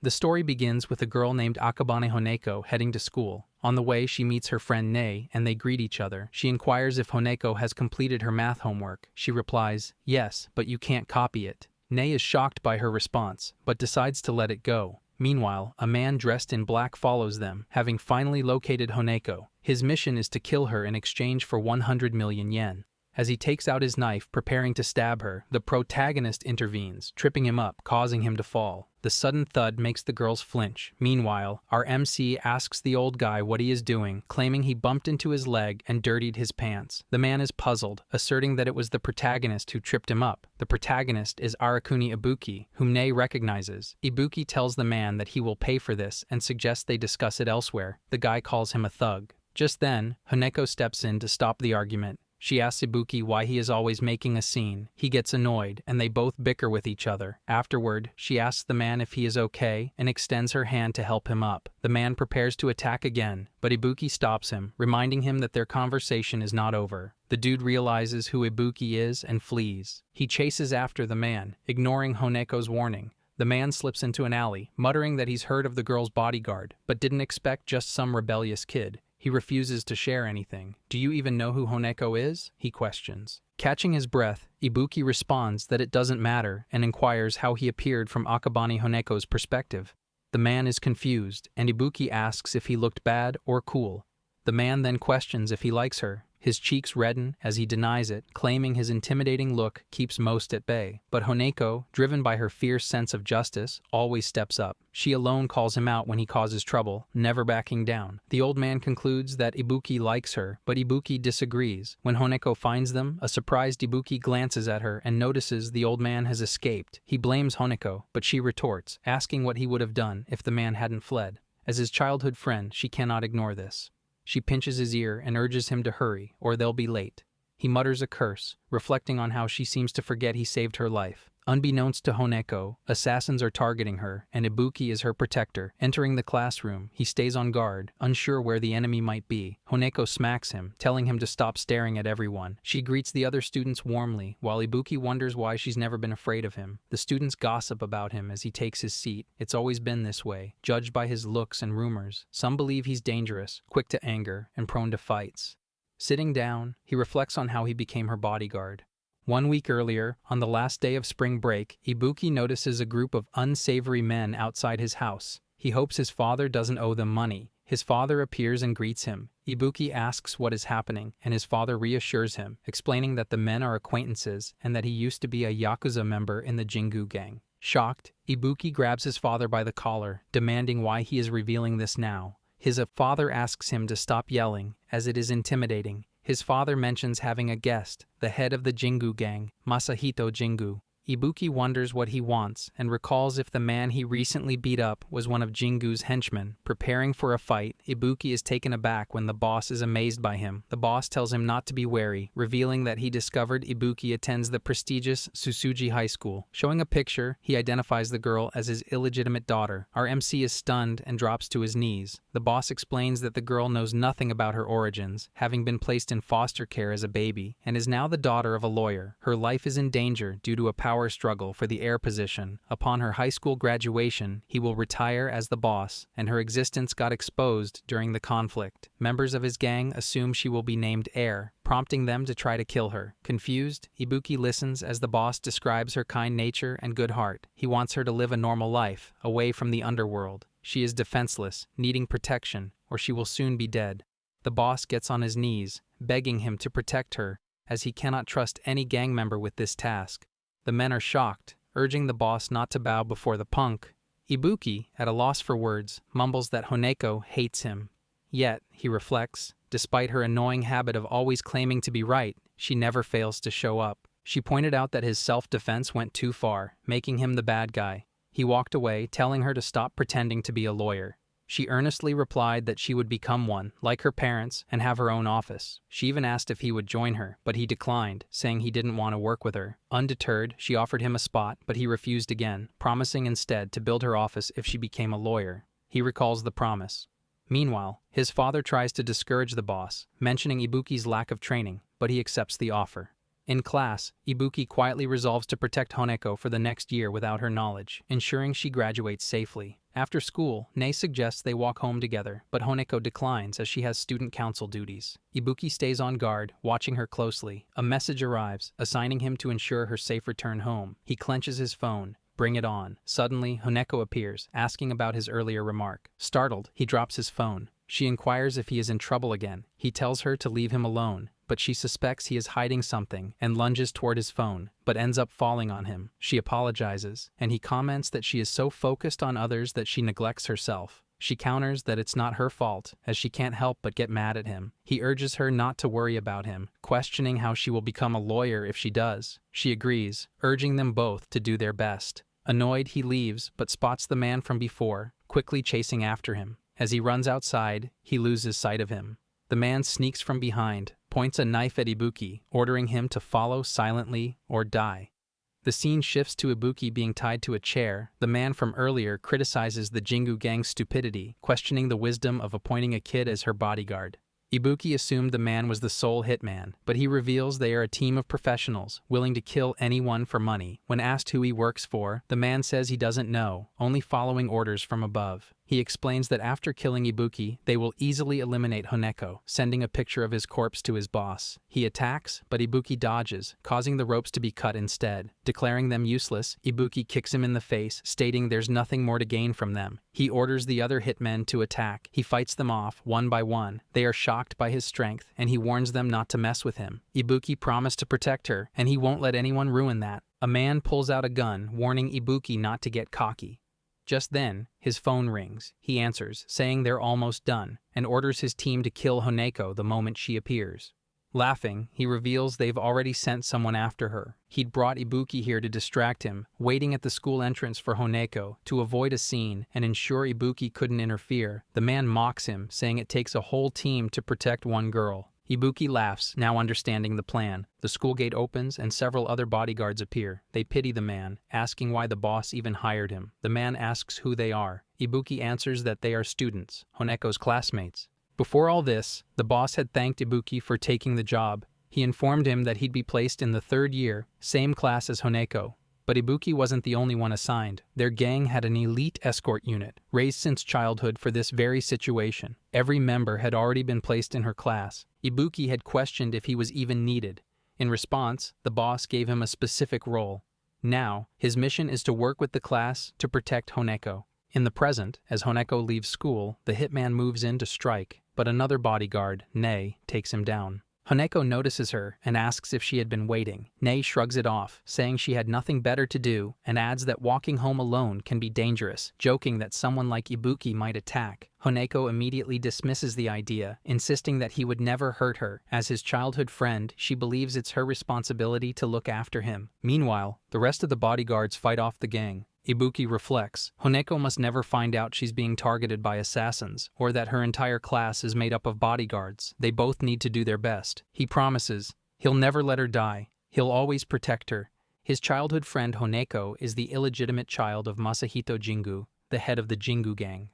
The story begins with a girl named Akabane Honeko heading to school. On the way, she meets her friend Nei, and they greet each other. She inquires if Honeko has completed her math homework. She replies, "Yes, but you can't copy it." Nei is shocked by her response, but decides to let it go. Meanwhile, a man dressed in black follows them, having finally located Honeko. His mission is to kill her in exchange for 100 million yen. As he takes out his knife, preparing to stab her, the protagonist intervenes, tripping him up, causing him to fall. The sudden thud makes the girls flinch. Meanwhile, our MC asks the old guy what he is doing, claiming he bumped into his leg and dirtied his pants. The man is puzzled, asserting that it was the protagonist who tripped him up. The protagonist is Arakuni Ibuki, whom Nei recognizes. Ibuki tells the man that he will pay for this and suggests they discuss it elsewhere. The guy calls him a thug. Just then, Honeko steps in to stop the argument. She asks Ibuki why he is always making a scene. He gets annoyed, and they both bicker with each other. Afterward, she asks the man if he is okay and extends her hand to help him up. The man prepares to attack again, but Ibuki stops him, reminding him that their conversation is not over. The dude realizes who Ibuki is and flees. He chases after the man, ignoring Honeko's warning. The man slips into an alley, muttering that he's heard of the girl's bodyguard, but didn't expect just some rebellious kid. He refuses to share anything. "Do you even know who Honeko is?" he questions. Catching his breath, Ibuki responds that it doesn't matter and inquires how he appeared from Akabane Honeko's perspective. The man is confused, and Ibuki asks if he looked bad or cool. The man then questions if he likes her. His cheeks redden as he denies it, claiming his intimidating look keeps most at bay. But Honeko, driven by her fierce sense of justice, always steps up. She alone calls him out when he causes trouble, never backing down. The old man concludes that Ibuki likes her, but Ibuki disagrees. When Honeko finds them, a surprised Ibuki glances at her and notices the old man has escaped. He blames Honeko, but she retorts, asking what he would have done if the man hadn't fled. As his childhood friend, she cannot ignore this. She pinches his ear and urges him to hurry, or they'll be late. He mutters a curse, reflecting on how she seems to forget he saved her life. Unbeknownst to Honeko, assassins are targeting her, and Ibuki is her protector. Entering the classroom, he stays on guard, unsure where the enemy might be. Honeko smacks him, telling him to stop staring at everyone. She greets the other students warmly, while Ibuki wonders why she's never been afraid of him. The students gossip about him as he takes his seat. It's always been this way, judged by his looks and rumors. Some believe he's dangerous, quick to anger, and prone to fights. Sitting down, he reflects on how he became her bodyguard. 1 week earlier, on the last day of spring break, Ibuki notices a group of unsavory men outside his house. He hopes his father doesn't owe them money. His father appears and greets him. Ibuki asks what is happening, and his father reassures him, explaining that the men are acquaintances and that he used to be a yakuza member in the Jingu gang. Shocked, Ibuki grabs his father by the collar, demanding why he is revealing this now. His father asks him to stop yelling, as it is intimidating. His father mentions having a guest, the head of the Jingu gang, Masahito Jingu. Ibuki wonders what he wants and recalls if the man he recently beat up was one of Jingu's henchmen. Preparing for a fight, Ibuki is taken aback when the boss is amazed by him. The boss tells him not to be wary, revealing that he discovered Ibuki attends the prestigious Tsusuji High School. Showing a picture, he identifies the girl as his illegitimate daughter. Our MC is stunned and drops to his knees. The boss explains that the girl knows nothing about her origins, having been placed in foster care as a baby, and is now the daughter of a lawyer. Her life is in danger due to a power struggle for the heir position. Upon her high school graduation, he will retire as the boss, and her existence got exposed during the conflict. Members of his gang assume she will be named heir, prompting them to try to kill her. Confused, Ibuki listens as the boss describes her kind nature and good heart. He wants her to live a normal life, away from the underworld. She is defenseless, needing protection, or she will soon be dead. The boss gets on his knees, begging him to protect her, as he cannot trust any gang member with this task. The men are shocked, urging the boss not to bow before the punk. Ibuki, at a loss for words, mumbles that Honeko hates him. Yet, he reflects, despite her annoying habit of always claiming to be right, she never fails to show up. She pointed out that his self-defense went too far, making him the bad guy. He walked away, telling her to stop pretending to be a lawyer. She earnestly replied that she would become one, like her parents, and have her own office. She even asked if he would join her, but he declined, saying he didn't want to work with her. Undeterred, she offered him a spot, but he refused again, promising instead to build her office if she became a lawyer. He recalls the promise. Meanwhile, his father tries to discourage the boss, mentioning Ibuki's lack of training, but he accepts the offer. In class, Ibuki quietly resolves to protect Honeko for the next year without her knowledge, ensuring she graduates safely. After school, Nei suggests they walk home together, but Honeko declines as she has student council duties. Ibuki stays on guard, watching her closely. A message arrives, assigning him to ensure her safe return home. He clenches his phone. Bring it on. Suddenly, Honeko appears, asking about his earlier remark. Startled, he drops his phone. She inquires if he is in trouble again. He tells her to leave him alone, but she suspects he is hiding something and lunges toward his phone, but ends up falling on him. She apologizes, and he comments that she is so focused on others that she neglects herself. She counters that it's not her fault, as she can't help but get mad at him. He urges her not to worry about him, questioning how she will become a lawyer if she does. She agrees, urging them both to do their best. Annoyed, he leaves, but spots the man from before, quickly chasing after him. As he runs outside, he loses sight of him. The man sneaks from behind, points a knife at Ibuki, ordering him to follow silently or die. The scene shifts to Ibuki being tied to a chair. The man from earlier criticizes the Jingu gang's stupidity, questioning the wisdom of appointing a kid as her bodyguard. Ibuki assumed the man was the sole hitman, but he reveals they are a team of professionals, willing to kill anyone for money. When asked who he works for, the man says he doesn't know, only following orders from above. He explains that after killing Ibuki, they will easily eliminate Honeko, sending a picture of his corpse to his boss. He attacks, but Ibuki dodges, causing the ropes to be cut instead. Declaring them useless, Ibuki kicks him in the face, stating there's nothing more to gain from them. He orders the other hitmen to attack. He fights them off, one by one. They are shocked by his strength, and he warns them not to mess with him. Ibuki promised to protect her, and he won't let anyone ruin that. A man pulls out a gun, warning Ibuki not to get cocky. Just then, his phone rings. He answers, saying they're almost done, and orders his team to kill Honeko the moment she appears. Laughing, he reveals they've already sent someone after her. He'd brought Ibuki here to distract him, waiting at the school entrance for Honeko to avoid a scene and ensure Ibuki couldn't interfere. The man mocks him, saying it takes a whole team to protect one girl. Ibuki laughs, now understanding the plan. The school gate opens and several other bodyguards appear. They pity the man, asking why the boss even hired him. The man asks who they are. Ibuki answers that they are students, Honeko's classmates. Before all this, the boss had thanked Ibuki for taking the job. He informed him that he'd be placed in the third year, same class as Honeko. But Ibuki wasn't the only one assigned. Their gang had an elite escort unit, raised since childhood for this very situation. Every member had already been placed in her class. Ibuki had questioned if he was even needed. In response, the boss gave him a specific role. Now, his mission is to work with the class to protect Honeko. In the present, as Honeko leaves school, the hitman moves in to strike, but another bodyguard, Nei, takes him down. Honeko notices her and asks if she had been waiting. Nei shrugs it off, saying she had nothing better to do, and adds that walking home alone can be dangerous, joking that someone like Ibuki might attack. Honeko immediately dismisses the idea, insisting that he would never hurt her. As his childhood friend, she believes it's her responsibility to look after him. Meanwhile, the rest of the bodyguards fight off the gang. Ibuki reflects, Honeko must never find out she's being targeted by assassins, or that her entire class is made up of bodyguards. They both need to do their best. He promises he'll never let her die. He'll always protect her. His childhood friend Honeko is the illegitimate child of Masahito Jingu, the head of the Jingu gang.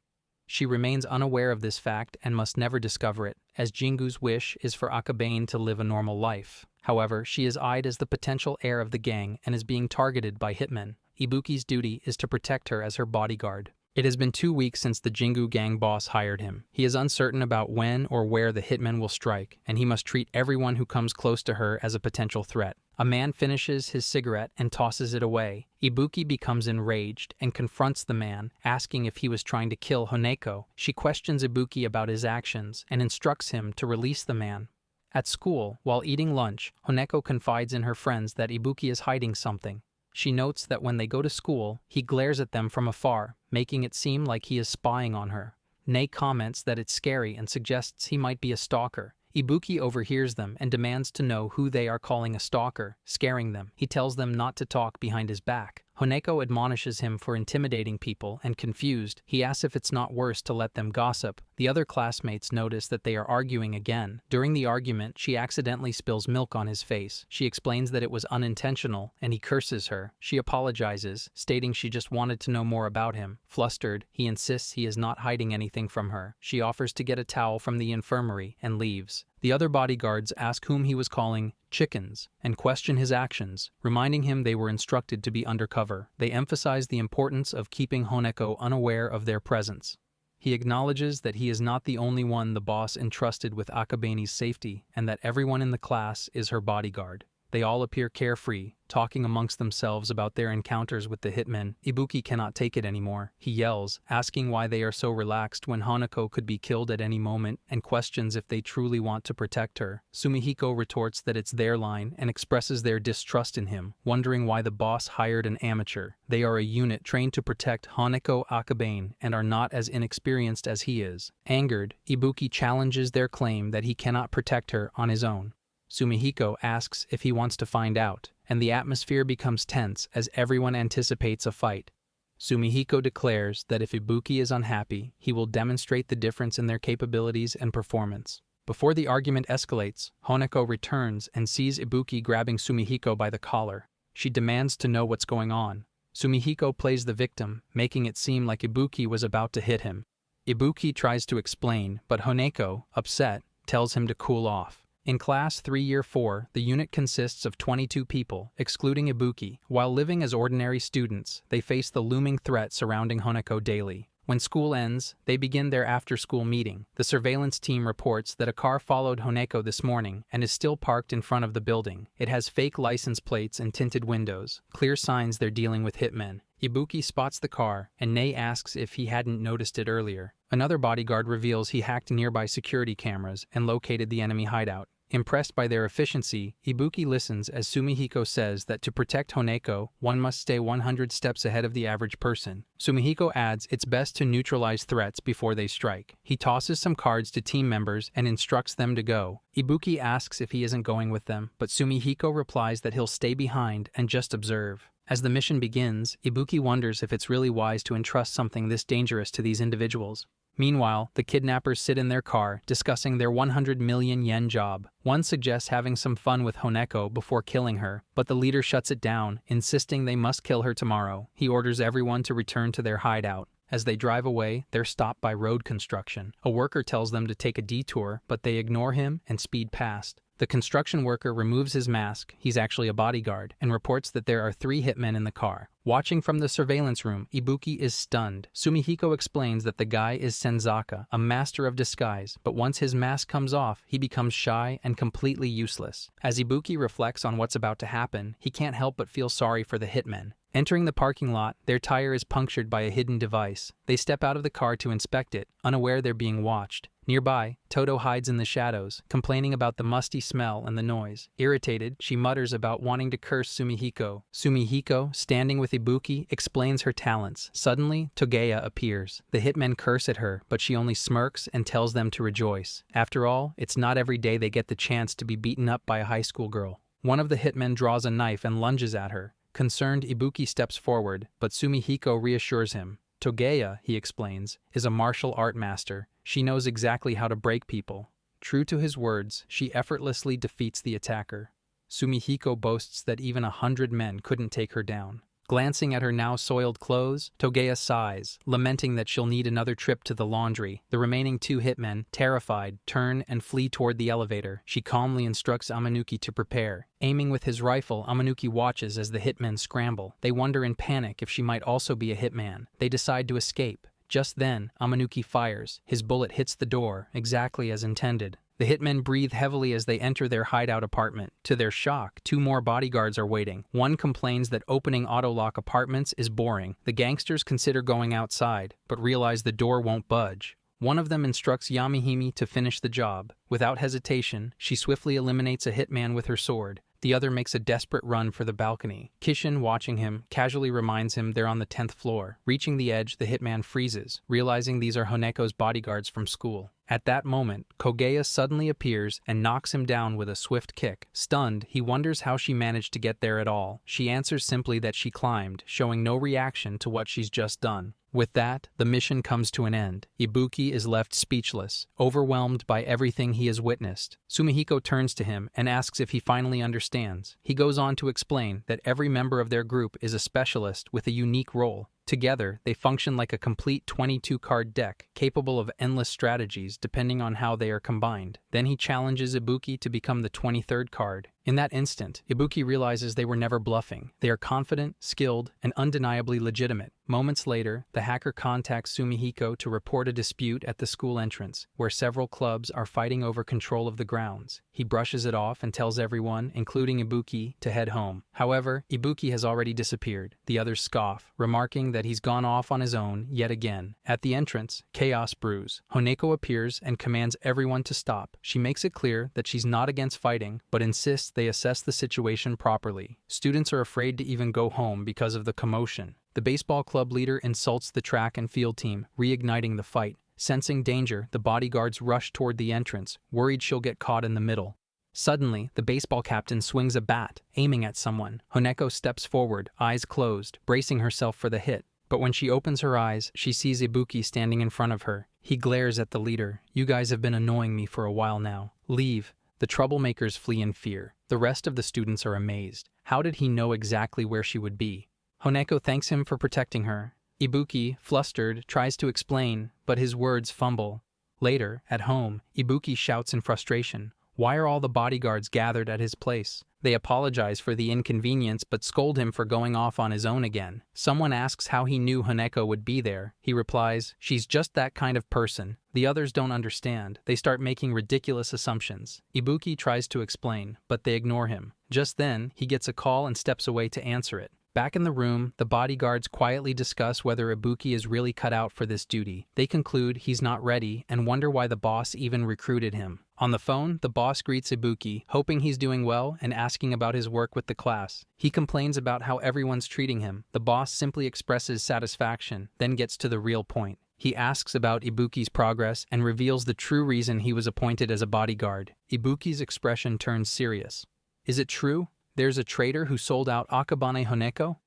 She remains unaware of this fact and must never discover it, as Jingu's wish is for Akabane to live a normal life. However, she is eyed as the potential heir of the gang and is being targeted by hitmen. Ibuki's duty is to protect her as her bodyguard. It has been 2 weeks since the Jingu gang boss hired him. He is uncertain about when or where the hitmen will strike, and he must treat everyone who comes close to her as a potential threat. A man finishes his cigarette and tosses it away. Ibuki becomes enraged and confronts the man, asking if he was trying to kill Honeko. She questions Ibuki about his actions and instructs him to release the man. At school, while eating lunch, Honeko confides in her friends that Ibuki is hiding something. She notes that when they go to school, he glares at them from afar, making it seem like he is spying on her. Nei comments that it's scary and suggests he might be a stalker. Ibuki overhears them and demands to know who they are calling a stalker, scaring them. He tells them not to talk behind his back. Honeko admonishes him for intimidating people, and confused, he asks if it's not worse to let them gossip. The other classmates notice that they are arguing again. During the argument, she accidentally spills milk on his face. She explains that it was unintentional, and he curses her. She apologizes, stating she just wanted to know more about him. Flustered, he insists he is not hiding anything from her. She offers to get a towel from the infirmary and leaves. The other bodyguards ask whom he was calling chickens and question his actions, reminding him they were instructed to be undercover. They emphasize the importance of keeping Honeko unaware of their presence. He acknowledges that he is not the only one the boss entrusted with Akabane's safety and that everyone in the class is her bodyguard. They all appear carefree, talking amongst themselves about their encounters with the hitmen. Ibuki cannot take it anymore. He yells, asking why they are so relaxed when Hanako could be killed at any moment, and questions if they truly want to protect her. Sumihiko retorts that it's their line and expresses their distrust in him, wondering why the boss hired an amateur. They are a unit trained to protect Hanako Akabane and are not as inexperienced as he is. Angered, Ibuki challenges their claim that he cannot protect her on his own. Sumihiko asks if he wants to find out, and the atmosphere becomes tense as everyone anticipates a fight. Sumihiko declares that if Ibuki is unhappy, he will demonstrate the difference in their capabilities and performance. Before the argument escalates, Honeko returns and sees Ibuki grabbing Sumihiko by the collar. She demands to know what's going on. Sumihiko plays the victim, making it seem like Ibuki was about to hit him. Ibuki tries to explain, but Honeko, upset, tells him to cool off. In Class 3 Year 4, the unit consists of 22 people, excluding Ibuki. While living as ordinary students, they face the looming threat surrounding Honeko daily. When school ends, they begin their after-school meeting. The surveillance team reports that a car followed Honeko this morning and is still parked in front of the building. It has fake license plates and tinted windows, clear signs they're dealing with hitmen. Ibuki spots the car, and Nei asks if he hadn't noticed it earlier. Another bodyguard reveals he hacked nearby security cameras and located the enemy hideout. Impressed by their efficiency, Ibuki listens as Sumihiko says that to protect Honeko, one must stay 100 steps ahead of the average person. Sumihiko adds it's best to neutralize threats before they strike. He tosses some cards to team members and instructs them to go. Ibuki asks if he isn't going with them, but Sumihiko replies that he'll stay behind and just observe. As the mission begins, Ibuki wonders if it's really wise to entrust something this dangerous to these individuals. Meanwhile, the kidnappers sit in their car, discussing their 100 million yen job. One suggests having some fun with Honeko before killing her, but the leader shuts it down, insisting they must kill her tomorrow. He orders everyone to return to their hideout. As they drive away, they're stopped by road construction. A worker tells them to take a detour, but they ignore him and speed past. The construction worker removes his mask, he's actually a bodyguard, and reports that there are 3 hitmen in the car. Watching from the surveillance room, Ibuki is stunned. Sumihiko explains that the guy is Senzaka, a master of disguise, but once his mask comes off, he becomes shy and completely useless. As Ibuki reflects on what's about to happen, he can't help but feel sorry for the hitmen. Entering the parking lot, their tire is punctured by a hidden device. They step out of the car to inspect it, unaware they're being watched. Nearby, Toto hides in the shadows, complaining about the musty smell and the noise. Irritated, she mutters about wanting to curse Sumihiko. Sumihiko, standing with Ibuki, explains her talents. Suddenly, Togeya appears. The hitmen curse at her, but she only smirks and tells them to rejoice. After all, it's not every day they get the chance to be beaten up by a high school girl. One of the hitmen draws a knife and lunges at her. Concerned, Ibuki steps forward, but Sumihiko reassures him. Togeya, he explains, is a martial art master. She knows exactly how to break people. True to his words, she effortlessly defeats the attacker. Sumihiko boasts that even 100 men couldn't take her down. Glancing at her now soiled clothes, Togeya sighs, lamenting that she'll need another trip to the laundry. The remaining 2 hitmen, terrified, turn and flee toward the elevator. She calmly instructs Amanuki to prepare. Aiming with his rifle, Amanuki watches as the hitmen scramble. They wonder in panic if she might also be a hitman. They decide to escape. Just then, Amanuki fires. His bullet hits the door, exactly as intended. The hitmen breathe heavily as they enter their hideout apartment. To their shock, 2 more bodyguards are waiting. One complains that opening auto-lock apartments is boring. The gangsters consider going outside, but realize the door won't budge. One of them instructs Yamihime to finish the job. Without hesitation, she swiftly eliminates a hitman with her sword. The other makes a desperate run for the balcony. Kishin, watching him, casually reminds him they're on the 10th floor. Reaching the edge, the hitman freezes, realizing these are Honeko's bodyguards from school. At that moment, Kogeya suddenly appears and knocks him down with a swift kick. Stunned, he wonders how she managed to get there at all. She answers simply that she climbed, showing no reaction to what she's just done. With that, the mission comes to an end. Ibuki is left speechless, overwhelmed by everything he has witnessed. Sumihiko turns to him and asks if he finally understands. He goes on to explain that every member of their group is a specialist with a unique role. Together, they function like a complete 22-card deck, capable of endless strategies depending on how they are combined. Then he challenges Ibuki to become the 23rd card. In that instant, Ibuki realizes they were never bluffing. They are confident, skilled, and undeniably legitimate. Moments later, the hacker contacts Sumihiko to report a dispute at the school entrance, where several clubs are fighting over control of the grounds. He brushes it off and tells everyone, including Ibuki, to head home. However, Ibuki has already disappeared. The others scoff, remarking that he's gone off on his own yet again. At the entrance, chaos brews. Honeko appears and commands everyone to stop. She makes it clear that she's not against fighting, but insists they assess the situation properly. Students are afraid to even go home because of the commotion. The baseball club leader insults the track and field team, reigniting the fight. Sensing danger, the bodyguards rush toward the entrance, worried she'll get caught in the middle. Suddenly, the baseball captain swings a bat, aiming at someone. Honeko steps forward, eyes closed, bracing herself for the hit. But when she opens her eyes, she sees Ibuki standing in front of her. He glares at the leader. "You guys have been annoying me for a while now. Leave." The troublemakers flee in fear. The rest of the students are amazed. How did he know exactly where she would be? Honeko thanks him for protecting her. Ibuki, flustered, tries to explain, but his words fumble. Later, at home, Ibuki shouts in frustration. Why are all the bodyguards gathered at his place? They apologize for the inconvenience but scold him for going off on his own again. Someone asks how he knew Honeko would be there. He replies, "She's just that kind of person." The others don't understand. They start making ridiculous assumptions. Ibuki tries to explain, but they ignore him. Just then, he gets a call and steps away to answer it. Back in the room, the bodyguards quietly discuss whether Ibuki is really cut out for this duty. They conclude he's not ready and wonder why the boss even recruited him. On the phone, the boss greets Ibuki, hoping he's doing well and asking about his work with the class. He complains about how everyone's treating him. The boss simply expresses satisfaction, then gets to the real point. He asks about Ibuki's progress and reveals the true reason he was appointed as a bodyguard. Ibuki's expression turns serious. Is it true? There's a traitor who sold out Akabane Honeko?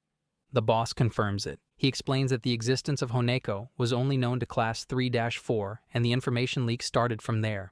The boss confirms it. He explains that the existence of Honeko was only known to Class 3-4, and the information leak started from there.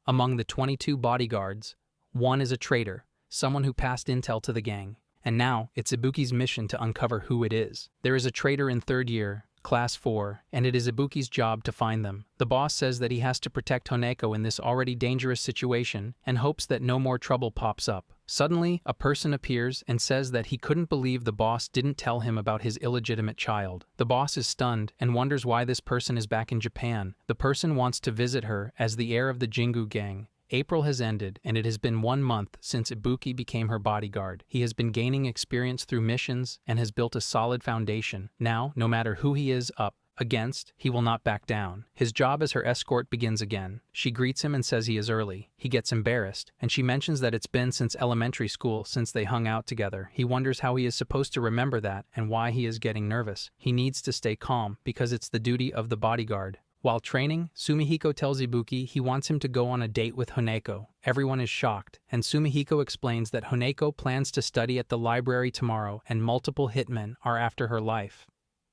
Among the 22 bodyguards, one is a traitor, someone who passed intel to the gang. And now, it's Ibuki's mission to uncover who it is. There is a traitor in 3rd year, Class 4, and it is Ibuki's job to find them. The boss says that he has to protect Honeko in this already dangerous situation and hopes that no more trouble pops up. Suddenly, a person appears and says that he couldn't believe the boss didn't tell him about his illegitimate child. The boss is stunned and wonders why this person is back in Japan. The person wants to visit her as the heir of the Jingu gang. April has ended, and it has been 1 month since Ibuki became her bodyguard. He has been gaining experience through missions and has built a solid foundation. Now, no matter who he is up against, he will not back down. His job as her escort begins again. She greets him and says he is early. He gets embarrassed, and she mentions that it's been since elementary school since they hung out together. He wonders how he is supposed to remember that and why he is getting nervous. He needs to stay calm because it's the duty of the bodyguard. While training, Sumihiko tells Ibuki he wants him to go on a date with Honeko. Everyone is shocked, and Sumihiko explains that Honeko plans to study at the library tomorrow and multiple hitmen are after her life.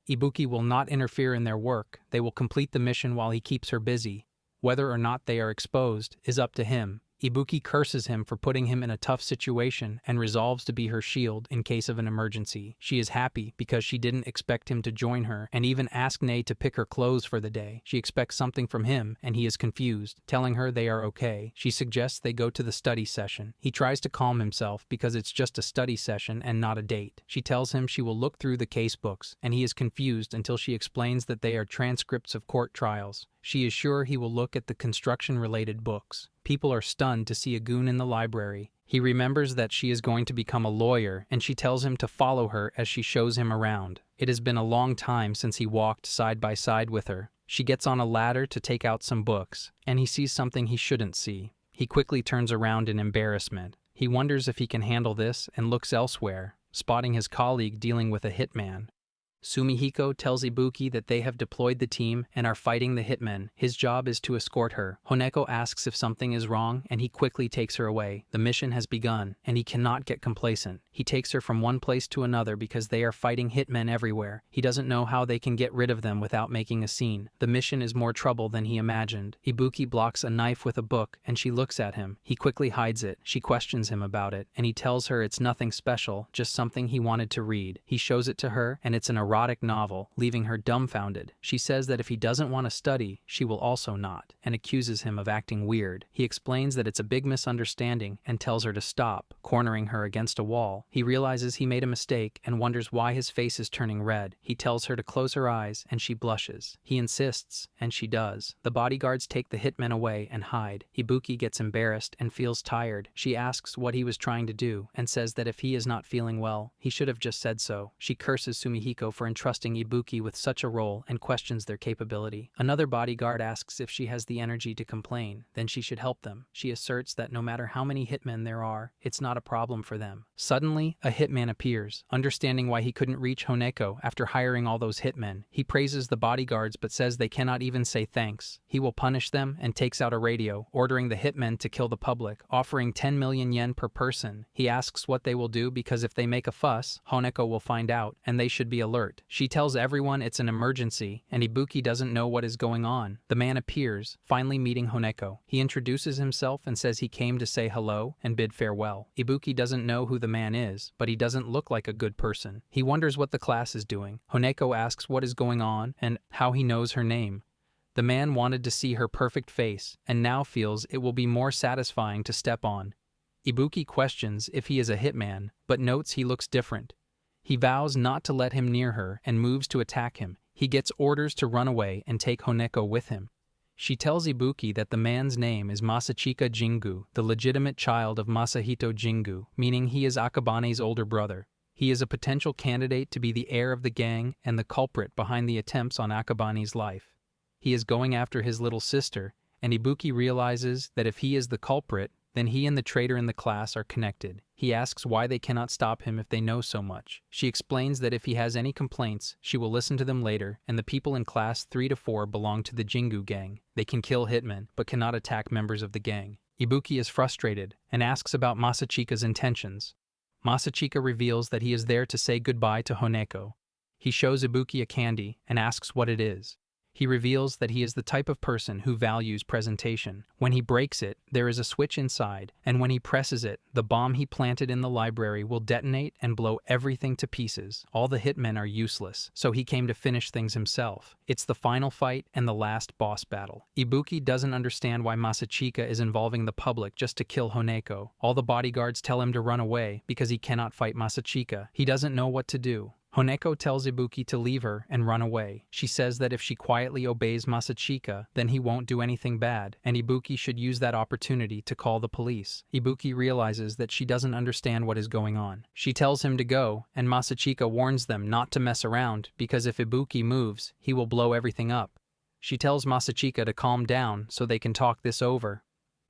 Ibuki will not interfere in their work. They will complete the mission while he keeps her busy. Whether or not they are exposed is up to him. Ibuki curses him for putting him in a tough situation and resolves to be her shield in case of an emergency. She is happy because she didn't expect him to join her and even ask Nei to pick her clothes for the day. She expects something from him and he is confused, telling her they are okay. She suggests they go to the study session. He tries to calm himself because it's just a study session and not a date. She tells him she will look through the case books and he is confused until she explains that they are transcripts of court trials. She is sure he will look at the construction-related books. People are stunned to see a goon in the library. He remembers that she is going to become a lawyer, and she tells him to follow her as she shows him around. It has been a long time since he walked side by side with her. She gets on a ladder to take out some books, and he sees something he shouldn't see. He quickly turns around in embarrassment. He wonders if he can handle this and looks elsewhere, spotting his colleague dealing with a hitman. Sumihiko tells Ibuki that they have deployed the team and are fighting the hitmen. His job is to escort her. Honeko asks if something is wrong and he quickly takes her away. The mission has begun and he cannot get complacent. He takes her from one place to another because they are fighting hitmen everywhere. He doesn't know how they can get rid of them without making a scene. The mission is more trouble than he imagined. Ibuki blocks a knife with a book and she looks at him. He quickly hides it. She questions him about it and he tells her it's nothing special, just something he wanted to read. He shows it to her and it's an erotic novel, leaving her dumbfounded. She says that if he doesn't want to study, she will also not, and accuses him of acting weird. He explains that it's a big misunderstanding and tells her to stop, cornering her against a wall. He realizes he made a mistake and wonders why his face is turning red. He tells her to close her eyes and she blushes. He insists, and she does. The bodyguards take the hitmen away and hide. Ibuki gets embarrassed and feels tired. She asks what he was trying to do and says that if he is not feeling well, he should have just said so. She curses Sumihiko for entrusting Ibuki with such a role and questions their capability. Another bodyguard asks if she has the energy to complain, then she should help them. She asserts that no matter how many hitmen there are, it's not a problem for them. Suddenly, a hitman appears. Understanding why he couldn't reach Honeko after hiring all those hitmen, he praises the bodyguards but says they cannot even say thanks. He will punish them and takes out a radio, ordering the hitmen to kill the public, offering 10 million yen per person. He asks what they will do because if they make a fuss, Honeko will find out, and they should be alert. She tells everyone it's an emergency, and Ibuki doesn't know what is going on. The man appears, finally meeting Honeko. He introduces himself and says he came to say hello and bid farewell. Ibuki doesn't know who the man is, but he doesn't look like a good person. He wonders what the class is doing. Honeko asks what is going on and how he knows her name. The man wanted to see her perfect face, and now feels it will be more satisfying to step on. Ibuki questions if he is a hitman, but notes he looks different. He vows not to let him near her and moves to attack him. He gets orders to run away and take Honeko with him. She tells Ibuki that the man's name is Masachika Jingu, the legitimate child of Masahito Jingu, meaning he is Akabane's older brother. He is a potential candidate to be the heir of the gang and the culprit behind the attempts on Akabane's life. He is going after his little sister, and Ibuki realizes that if he is the culprit, then he and the traitor in the class are connected. He asks why they cannot stop him if they know so much. She explains that if he has any complaints, she will listen to them later, and the people in class 3 to 4 belong to the Jingu gang. They can kill hitmen, but cannot attack members of the gang. Ibuki is frustrated and asks about Masachika's intentions. Masachika reveals that he is there to say goodbye to Honeko. He shows Ibuki a candy and asks what it is. He reveals that he is the type of person who values presentation. When he breaks it, there is a switch inside, and when he presses it, the bomb he planted in the library will detonate and blow everything to pieces. All the hitmen are useless, so he came to finish things himself. It's the final fight and the last boss battle. Ibuki doesn't understand why Masachika is involving the public just to kill Honeko. All the bodyguards tell him to run away because he cannot fight Masachika. He doesn't know what to do. Honeko tells Ibuki to leave her and run away. She says that if she quietly obeys Masachika, then he won't do anything bad, and Ibuki should use that opportunity to call the police. Ibuki realizes that she doesn't understand what is going on. She tells him to go, and Masachika warns them not to mess around, because if Ibuki moves, he will blow everything up. She tells Masachika to calm down so they can talk this over.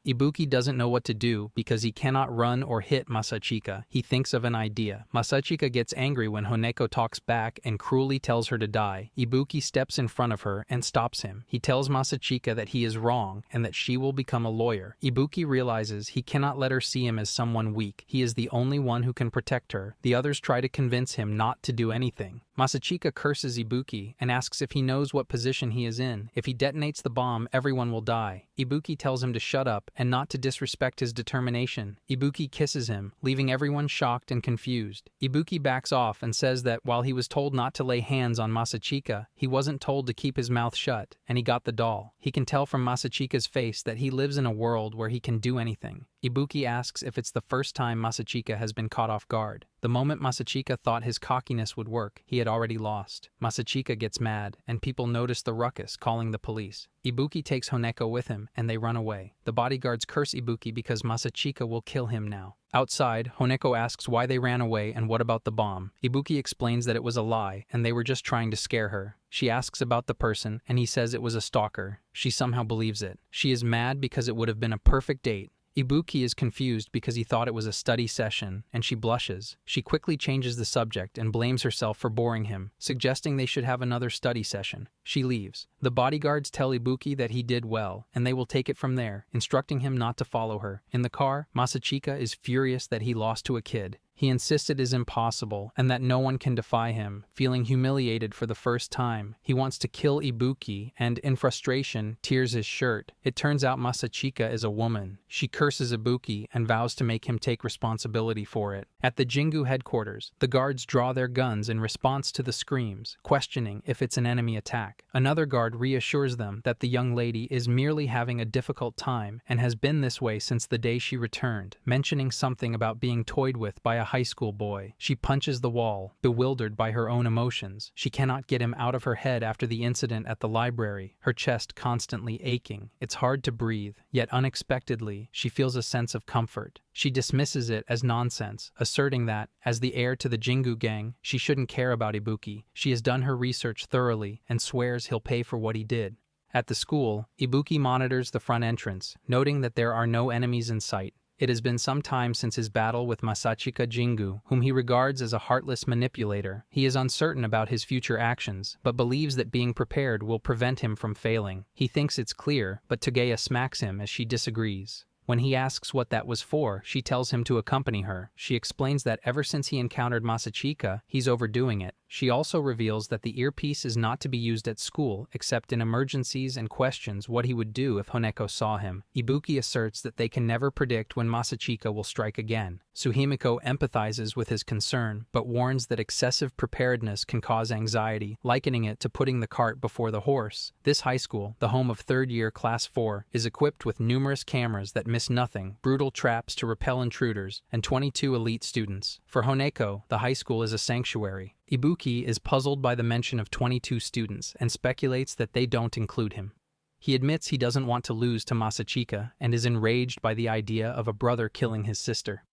Ibuki doesn't know what to do because he cannot run or hit Masachika. He thinks of an idea. Masachika gets angry when Honeko talks back and cruelly tells her to die. Ibuki steps in front of her and stops him. He tells Masachika that he is wrong and that she will become a lawyer. Ibuki realizes he cannot let her see him as someone weak. He is the only one who can protect her. The others try to convince him not to do anything. Masachika curses Ibuki and asks if he knows what position he is in. If he detonates the bomb, everyone will die. Ibuki tells him to shut up and not to disrespect his determination. Ibuki kisses him, leaving everyone shocked and confused. Ibuki backs off and says that while he was told not to lay hands on Masachika, he wasn't told to keep his mouth shut, and he got the doll. He can tell from Masachika's face that he lives in a world where he can do anything. Ibuki asks if it's the first time Masachika has been caught off guard. The moment Masachika thought his cockiness would work, he had already lost. Masachika gets mad, and people notice the ruckus, calling the police. Ibuki takes Honeko with him, and they run away. The bodyguards curse Ibuki because Masachika will kill him now. Outside, Honeko asks why they ran away and what about the bomb. Ibuki explains that it was a lie, and they were just trying to scare her. She asks about the person, and he says it was a stalker. She somehow believes it. She is mad because it would have been a perfect date. Ibuki is confused because he thought it was a study session, and she blushes. She quickly changes the subject and blames herself for boring him, suggesting they should have another study session. She leaves. The bodyguards tell Ibuki that he did well, and they will take it from there, instructing him not to follow her. In the car, Masachika is furious that he lost to a kid. He insists it is impossible and that no one can defy him. Feeling humiliated for the first time, he wants to kill Ibuki and, in frustration, tears his shirt. It turns out Masachika is a woman. She curses Ibuki and vows to make him take responsibility for it. At the Jingu headquarters, the guards draw their guns in response to the screams, questioning if it's an enemy attack. Another guard reassures them that the young lady is merely having a difficult time and has been this way since the day she returned, mentioning something about being toyed with by a high school boy. She punches the wall, bewildered by her own emotions. She cannot get him out of her head after the incident at the library, her chest constantly aching. It's hard to breathe, yet unexpectedly, she feels a sense of comfort. She dismisses it as nonsense, asserting that, as the heir to the Jingu gang, she shouldn't care about Ibuki. She has done her research thoroughly and swears he'll pay for what he did. At the school, Ibuki monitors the front entrance, noting that there are no enemies in sight. It has been some time since his battle with Masachika Jingu, whom he regards as a heartless manipulator. He is uncertain about his future actions, but believes that being prepared will prevent him from failing. He thinks it's clear, but Togeya smacks him as she disagrees. When he asks what that was for, she tells him to accompany her. She explains that ever since he encountered Masachika, he's overdoing it. She also reveals that the earpiece is not to be used at school except in emergencies and questions what he would do if Honeko saw him. Ibuki asserts that they can never predict when Masachika will strike again. Suhimiko empathizes with his concern, but warns that excessive preparedness can cause anxiety, likening it to putting the cart before the horse. This high school, the home of third-year Class 4, is equipped with numerous cameras that miss nothing, brutal traps to repel intruders, and 22 elite students. For Honeko, the high school is a sanctuary. Ibuki is puzzled by the mention of 22 students and speculates that they don't include him. He admits he doesn't want to lose to Masachika and is enraged by the idea of a brother killing his sister.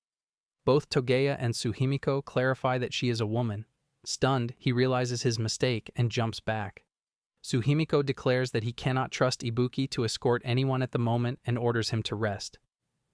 Both Togeya and Suhimiko clarify that she is a woman. Stunned, he realizes his mistake and jumps back. Suhimiko declares that he cannot trust Ibuki to escort anyone at the moment and orders him to rest.